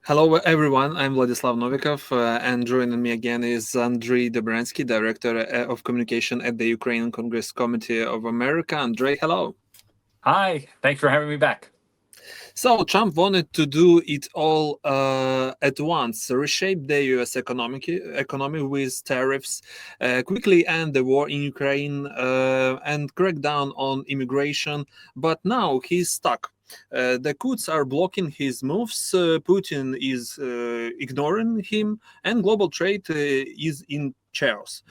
Hello, everyone. I'm Vladyslav Novikov, and joining me again is Andriy Dobriansky, Director of Communication at the Ukrainian Congress Committee of America. Andrei, hello. Hi, thanks for having me back. So, Trump wanted to do it all at once, reshape the U.S. economy with tariffs, quickly end the war in Ukraine, and crack down on immigration. But now he's stuck. The coups are blocking his moves. Putin is ignoring him, and global trade is in chaos.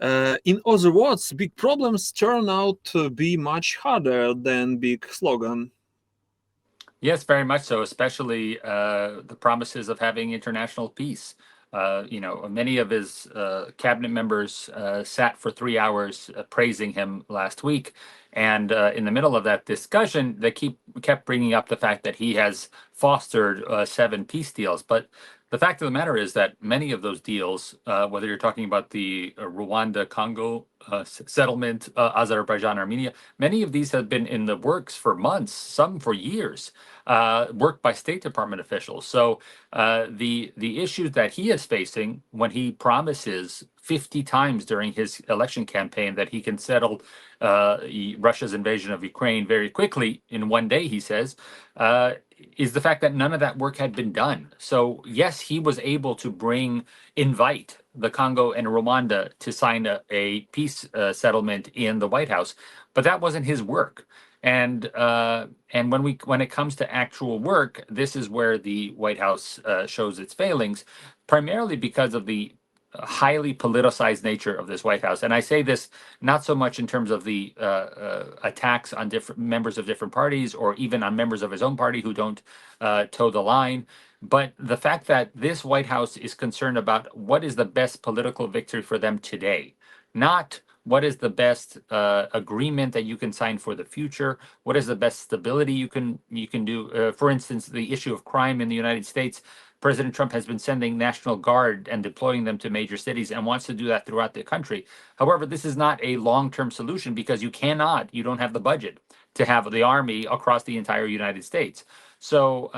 In other words, big problems turn out to be much harder than big slogan. Yes, very much so, especially the promises of having international peace. Many of his cabinet members sat for 3 hours praising him last week. And in the middle of that discussion, they kept bringing up the fact that he has fostered 7 peace deals. But the fact of the matter is that many of those deals, whether you're talking about the Rwanda-Congo settlement, Azerbaijan, Armenia, many of these have been in the works for months, some for years, worked by State Department officials. So the issues that he is facing when he promises 50 times during his election campaign that he can settle Russia's invasion of Ukraine very quickly in one day, he says, is the fact that none of that work had been done. So yes, he was able to invite the Congo and Rwanda to sign a peace settlement in the White House, but that wasn't his work. And when it comes to actual work, this is where the White House shows its failings, primarily because of the highly politicized nature of this White House. And I say this not so much in terms of the attacks on different members of different parties or even on members of his own party who don't toe the line, but the fact that this White House is concerned about what is the best political victory for them today, not what is the best agreement that you can sign for the future, what is the best stability you can do. For instance, the issue of crime in the United States. President Trump has been sending National Guard and deploying them to major cities and wants to do that throughout the country. However, this is not a long-term solution because you don't have the budget to have the army across the entire United States. So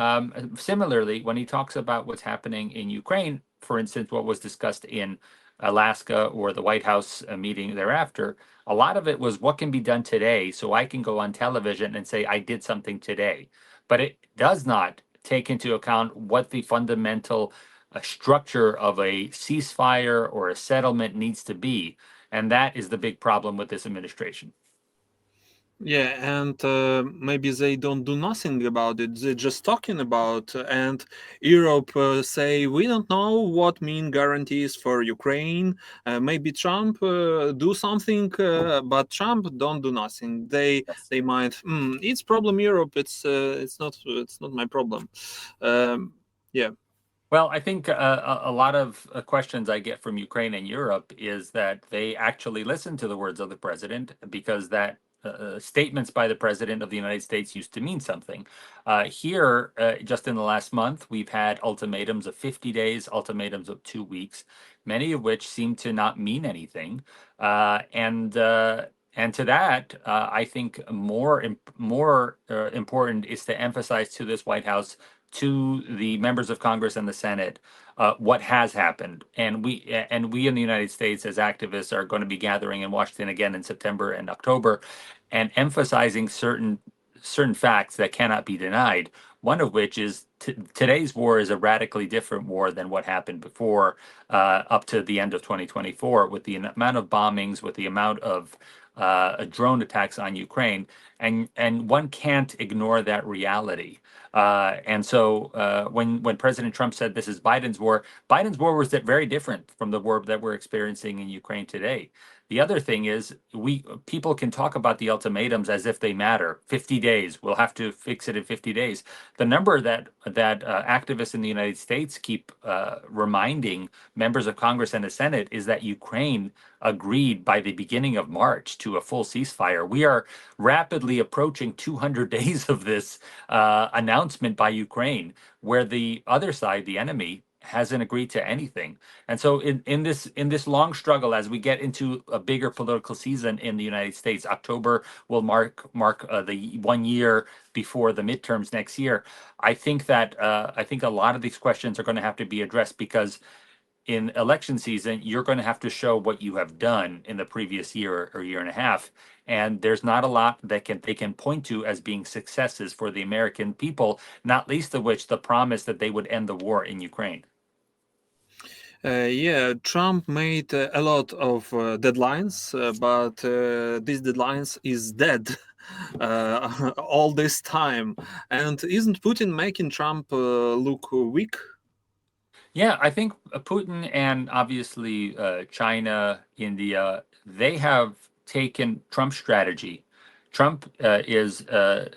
similarly, when he talks about what's happening in Ukraine, for instance, what was discussed in Alaska or the White House meeting thereafter, a lot of it was what can be done today so I can go on television and say I did something today. But it does not take into account what the fundamental structure of a ceasefire or a settlement needs to be. And that is the big problem with this administration. Yeah, and maybe they don't do nothing about it. They're just talking about, and Europe say we don't know what mean guarantees for Ukraine. Maybe Trump do something, but Trump don't do nothing. They might. It's problem Europe. It's not my problem. Yeah. Well, I think a lot of questions I get from Ukraine and Europe is that they actually listen to the words of the president because that statements by the president of the United States used to mean something. Here, just in the last month, we've had ultimatums of 50 days, ultimatums of 2 weeks, many of which seem to not mean anything. And to that, I think more important is to emphasize to this White House, to the members of Congress and the Senate, what has happened. And we in the United States as activists are going to be gathering in Washington again in September and October, and emphasizing certain facts that cannot be denied. One of which is today's war is a radically different war than what happened before, up to the end of 2024, with the amount of bombings, with the amount of drone attacks on Ukraine, and one can't ignore that reality. And so when President Trump said this is Biden's war was very different from the war that we're experiencing in Ukraine today. The other thing is people can talk about the ultimatums as if they matter. 50 days, we'll have to fix it in 50 days. The number that activists in the United States keep reminding members of Congress and the Senate is that Ukraine agreed by the beginning of March to a full ceasefire. We are rapidly approaching 200 days of this announcement by Ukraine, where the other side, the enemy, hasn't agreed to anything. And so in this long struggle, as we get into a bigger political season in the United States, October will mark the 1 year before the midterms next year. I think that I think a lot of these questions are going to have to be addressed, because in election season, you're going to have to show what you have done in the previous year or year and a half. And there's not a lot that they can point to as being successes for the American people, not least of which the promise that they would end the war in Ukraine. Yeah, Trump made a lot of deadlines, but these deadlines is dead all this time. And isn't Putin making Trump look weak? Yeah, I think Putin and obviously China, India, they have taken Trump's strategy. Trump is a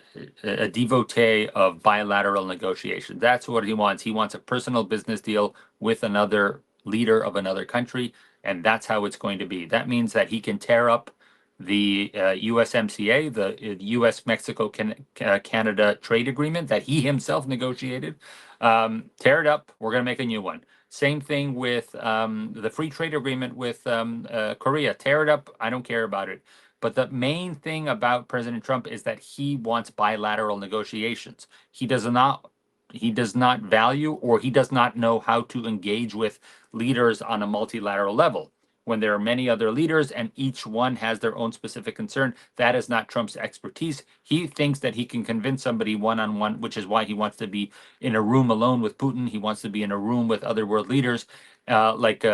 devotee of bilateral negotiation. That's what he wants. He wants a personal business deal with another leader of another country, and that's how it's going to be. That means that he can tear up the USMCA, the US Mexico Canada trade agreement that he himself negotiated. Tear it up. We're going to make a new one. Same thing with the free trade agreement with Korea. Tear it up. I don't care about it. But the main thing about President Trump is that he wants bilateral negotiations. He does not value, or he does not know how to engage with leaders on a multilateral level. When there are many other leaders and each one has their own specific concern, that is not Trump's expertise. He thinks that he can convince somebody one-on-one, which is why he wants to be in a room alone with Putin. He wants to be in a room with other world leaders, like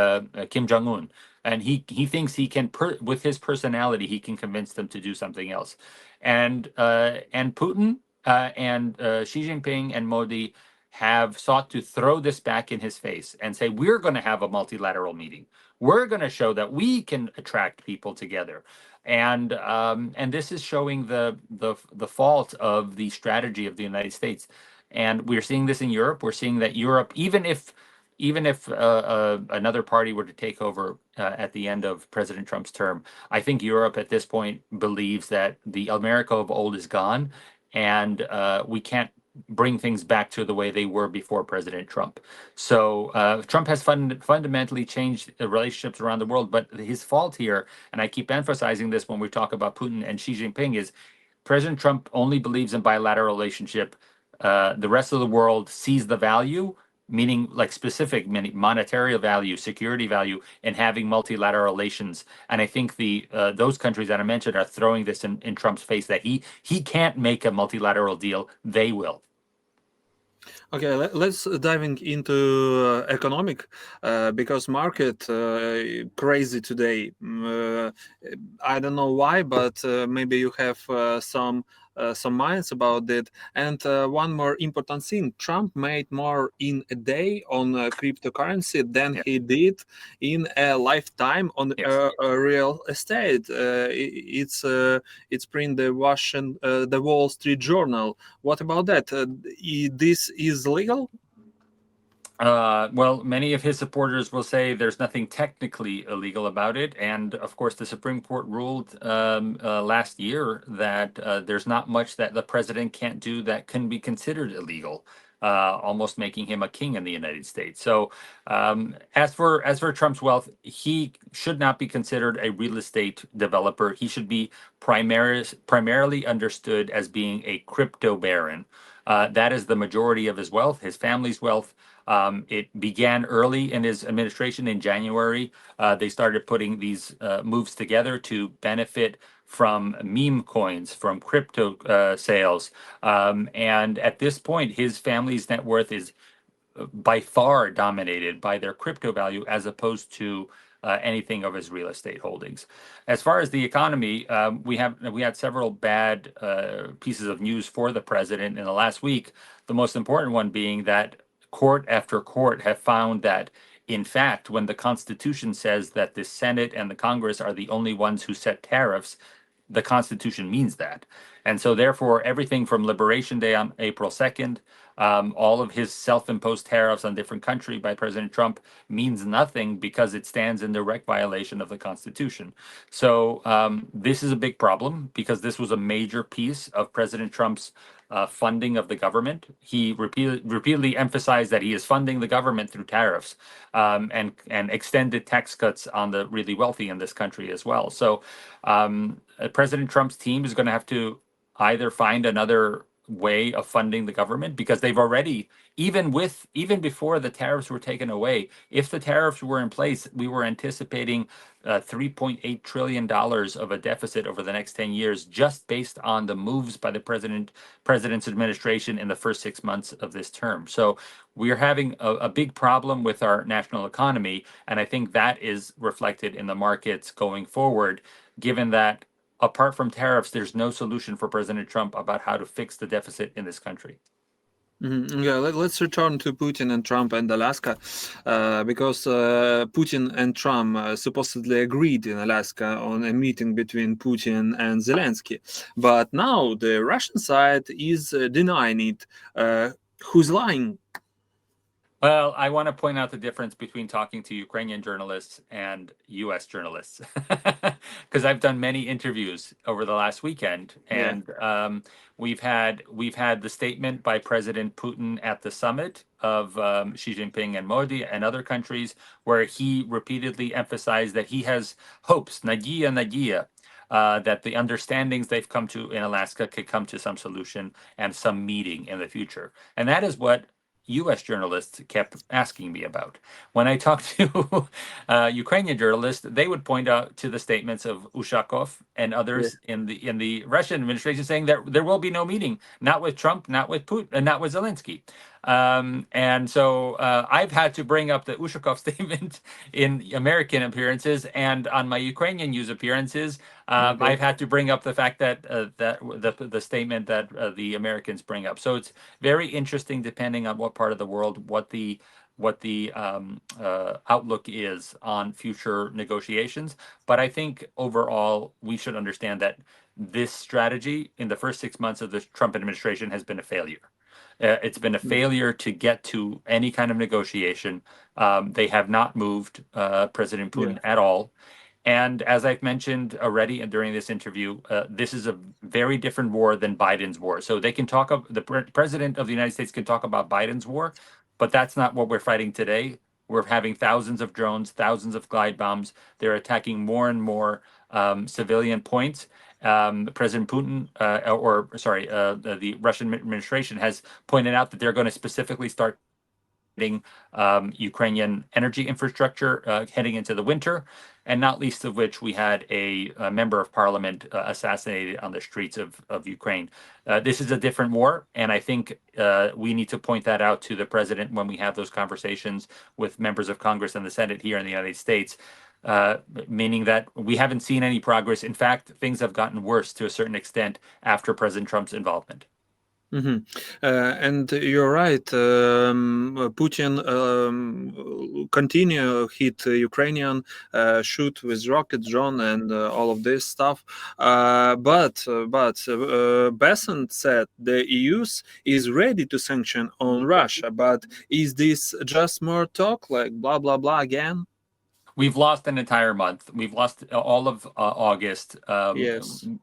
Kim Jong-un. And he thinks he can, with his personality, he can convince them to do something else. And Putin and Xi Jinping and Modi have sought to throw this back in his face and say, we're going to have a multilateral meeting. We're going to show that we can attract people together. And this is showing the fault of the strategy of the United States. And we're seeing this in Europe. We're seeing that Europe, even if another party were to take over at the end of President Trump's term, I think Europe at this point believes that the America of old is gone, and we can't bring things back to the way they were before President Trump. So Trump has fundamentally changed the relationships around the world. But his fault here, and I keep emphasizing this when we talk about Putin and Xi Jinping, is President Trump only believes in bilateral relationship. The rest of the world sees the value, meaning like specific monetary value, security value, in having multilateral relations. And I think those countries that I mentioned are throwing this in Trump's face, that he can't make a multilateral deal. They will. Okay, let's diving into economic because market crazy today. I don't know why, but maybe you have some minds about it. And one more important thing: Trump made more in a day on cryptocurrency than he did in a lifetime on real estate. It's print the Wall Street Journal. What about that? This is legal? Well, many of his supporters will say there's nothing technically illegal about it. And of course, the Supreme Court ruled last year that there's not much that the president can't do that can be considered illegal, almost making him a king in the United States. So as for Trump's wealth, he should not be considered a real estate developer. He should be primarily understood as being a crypto baron. That is the majority of his wealth, his family's wealth. It began early in his administration in January. They started putting these moves together to benefit from meme coins, from crypto sales. And at this point, his family's net worth is by far dominated by their crypto value as opposed to anything of his real estate holdings. As far as the economy, we had several bad pieces of news for the president in the last week. The most important one being that court after court have found that, in fact, when the Constitution says that the Senate and the Congress are the only ones who set tariffs, the Constitution means that. And so therefore, everything from Liberation Day on April 2nd, all of his self-imposed tariffs on different countries by President Trump means nothing because it stands in direct violation of the Constitution. So this is a big problem because this was a major piece of President Trump's funding of the government. He repeatedly emphasized that he is funding the government through tariffs, and extended tax cuts on the really wealthy in this country as well. So President Trump's team is going to have to either find another way of funding the government, because they've already, even before the tariffs were taken away, if the tariffs were in place, we were anticipating $3.8 trillion of a deficit over the next 10 years, just based on the moves by the president's administration in the first 6 months of this term. So we're having a big problem with our national economy, and I think that is reflected in the markets going forward, given that apart from tariffs, there's no solution for President Trump about how to fix the deficit in this country. Yeah, let's return to Putin and Trump and Alaska, because Putin and Trump supposedly agreed in Alaska on a meeting between Putin and Zelensky. But now the Russian side is denying it. Who's lying? Well, I want to point out the difference between talking to Ukrainian journalists and US journalists, because I've done many interviews over the last weekend, and we've had the statement by President Putin at the summit of Xi Jinping and Modi and other countries, where he repeatedly emphasized that he has hopes, nadia, that the understandings they've come to in Alaska could come to some solution and some meeting in the future. And that is what US journalists kept asking me about. When I talked to Ukrainian journalists, they would point out to the statements of Ushakov and others in the Russian administration, saying that there will be no meeting, not with Trump, not with Putin, and not with Zelensky. And so I've had to bring up the Ushakov statement in American appearances, and on my Ukrainian news appearances, I've had to bring up the fact that the statement that the Americans bring up. So it's very interesting, depending on what part of the world, what the outlook is on future negotiations. But I think overall, we should understand that this strategy in the first 6 months of the Trump administration has been a failure. It's been a failure to get to any kind of negotiation. They have not moved President Putin at all. And as I've mentioned already and during this interview, this is a very different war than Biden's war. So they can talk of the president of the United States can talk about Biden's war, but that's not what we're fighting today. We're having thousands of drones, thousands of glide bombs. They're attacking more and more civilian points. President Putin, the Russian administration has pointed out that they're going to specifically start Ukrainian energy infrastructure heading into the winter, and not least of which we had a member of parliament assassinated on the streets of Ukraine. This is a different war, and I think we need to point that out to the president when we have those conversations with members of Congress and the Senate here in the United States, meaning that we haven't seen any progress. In fact, things have gotten worse to a certain extent after President Trump's involvement. And you're right. Putin continue hit Ukrainian, shoot with rocket drone and all of this stuff. But Besant said the EU is ready to sanction on Russia. But is this just more talk, like blah blah blah again? We've lost an entire month. We've lost all of August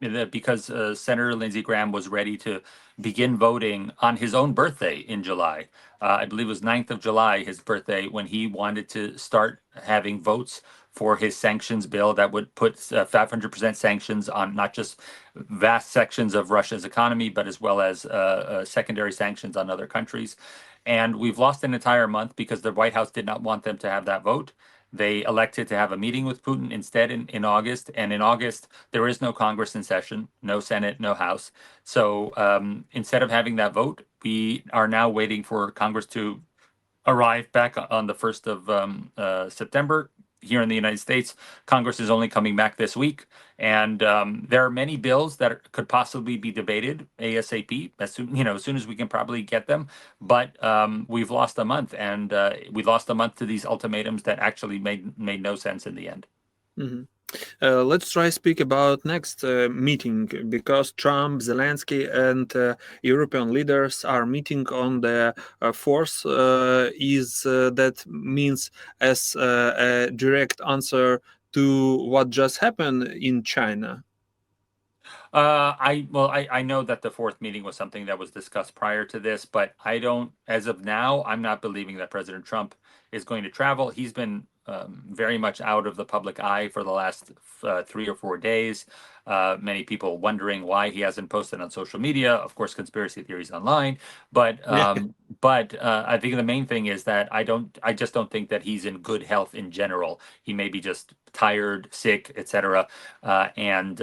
because Senator Lindsey Graham was ready to begin voting on his own birthday in July. I believe it was 9th of July, his birthday, when he wanted to start having votes for his sanctions bill that would put 500% sanctions on not just vast sections of Russia's economy, but as well as secondary sanctions on other countries. And we've lost an entire month because the White House did not want them to have that vote. They elected to have a meeting with Putin instead in August. And in August, there is no Congress in session, no Senate, no House. So instead of having that vote, we are now waiting for Congress to arrive back on the 1st of September. Here in the United States, Congress is only coming back this week. And there are many bills that could possibly be debated ASAP, as soon as we can probably get them. But we've lost a month, and we lost a month to these ultimatums that actually made no sense in the end. Let's try speak about next meeting, because Trump, Zelensky, and European leaders are meeting on the 4th. That means as a direct answer to what just happened in China? I know that the fourth meeting was something that was discussed prior to this, but I don't, as of now, I'm not believing that President Trump is going to travel. He's been very much out of the public eye for the last 3 or 4 days. Many people wondering why he hasn't posted on social media. Of course, conspiracy theories online, but Yeah. I think the main thing is that I just don't think that he's in good health in general. He may be just tired, sick, etc. And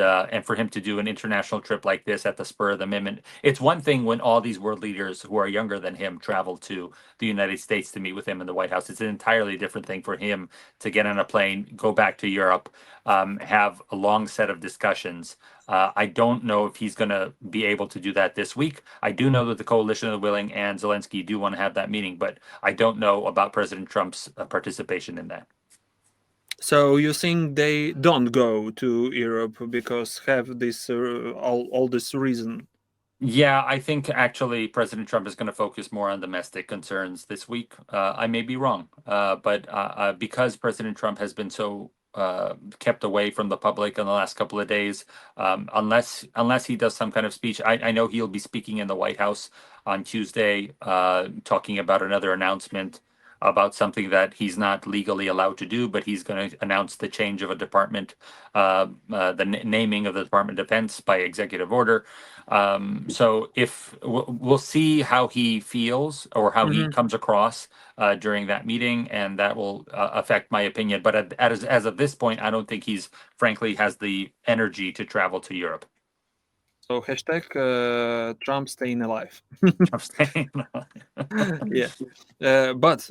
for him to do an international trip like this at the spur of the moment, it's one thing when all these world leaders who are younger than him travel to the United States to meet with him in the White House. It's an entirely different thing for him to get on a plane, go back to Europe, have a long set of discussions. I don't know if he's going to be able to do that this week. I do know that the Coalition of the Willing and Zelensky do want to have that meeting, but I don't know about President Trump's participation in that. So you think they don't go to Europe because have this all this reason? Yeah, I think actually President Trump is going to focus more on domestic concerns this week. I may be wrong, but because President Trump has been so kept away from the public in the last couple of days, unless he does some kind of speech, I know he'll be speaking in the White House on Tuesday, talking about another announcement about something that he's not legally allowed to do, but he's going to announce the change of a department, the naming of the Department of Defense by executive order. So if we'll see how he feels or how he comes across during that meeting, and that will affect my opinion. But as of this point, I don't think he's frankly has the energy to travel to Europe. So hashtag Trump staying alive. I'm saying. Yeah, but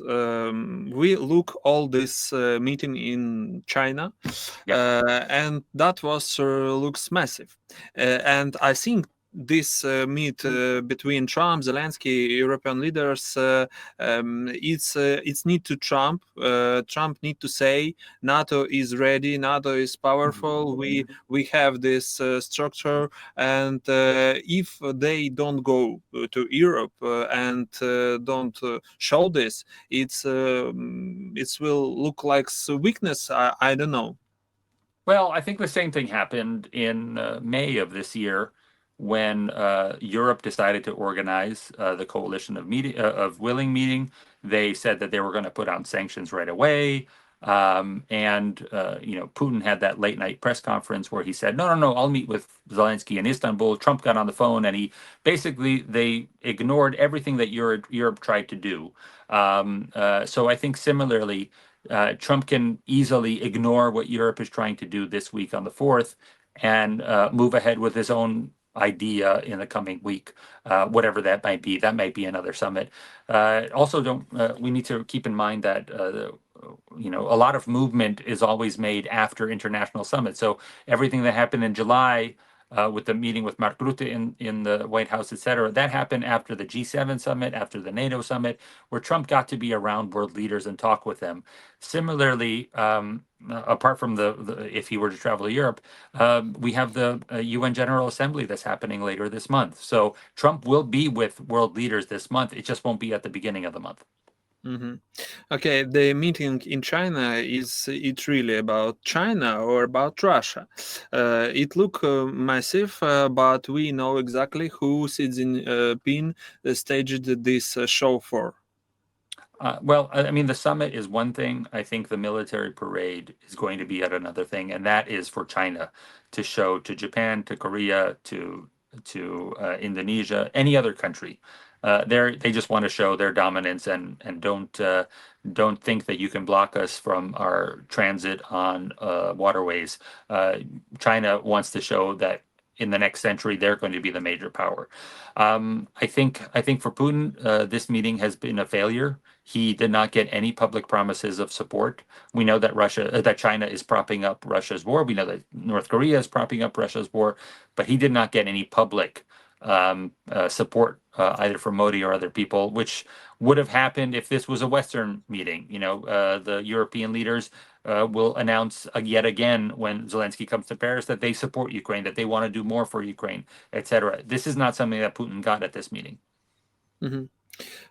we look all this meeting in China, and that was looks massive, and I think this meet between Trump, Zelensky, European leaders, it's need to Trump. Trump need to say NATO is ready, NATO is powerful. We have this structure, and if they don't go to Europe and don't show this, it will look like weakness. I don't know. Well, I think the same thing happened in May of this year when Europe decided to organize the coalition of willing meeting. They said that they were going to put on sanctions right away. And Putin had that late night press conference where he said, no, I'll meet with Zelensky in Istanbul. Trump got on the phone and they ignored everything that Europe tried to do. So I think similarly, Trump can easily ignore what Europe is trying to do this week on the 4th and move ahead with his own idea in the coming week, whatever that might be. That might be another summit. Also, we need to keep in mind that a lot of movement is always made after international summits. So everything that happened in July with the meeting with Mark Rutte in the White House, et cetera, that happened after the G7 summit, after the NATO summit, where Trump got to be around world leaders and talk with them. Similarly, apart from if he were to travel to Europe, we have the UN General Assembly that's happening later this month. So Trump will be with world leaders this month. It just won't be at the beginning of the month. Okay, the meeting in China is it really about China or about Russia? It look massive, but we know exactly who Xi Jinping staged this show for. Well, I mean, the summit is one thing. I think the military parade is going to be at another thing, and that is for China to show to Japan, to Korea, to Indonesia, any other country. They just want to show their dominance and don't think that you can block us from our transit on waterways. China wants to show that in the next century they're going to be the major power. I think for Putin, this meeting has been a failure. He did not get any public promises of support. We know that China is propping up Russia's war. We know that North Korea is propping up Russia's war, but he did not get any public support either from Modi or other people, which would have happened if this was a Western meeting. The European leaders will announce yet again when Zelensky comes to Paris that they support Ukraine, that they want to do more for Ukraine, etc. This is not something that Putin got at this meeting.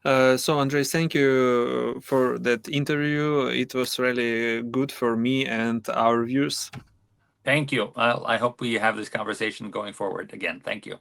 So, Andrei, thank you for that interview. It was really good for me and our viewers. Thank you. I hope we have this conversation going forward again. Thank you.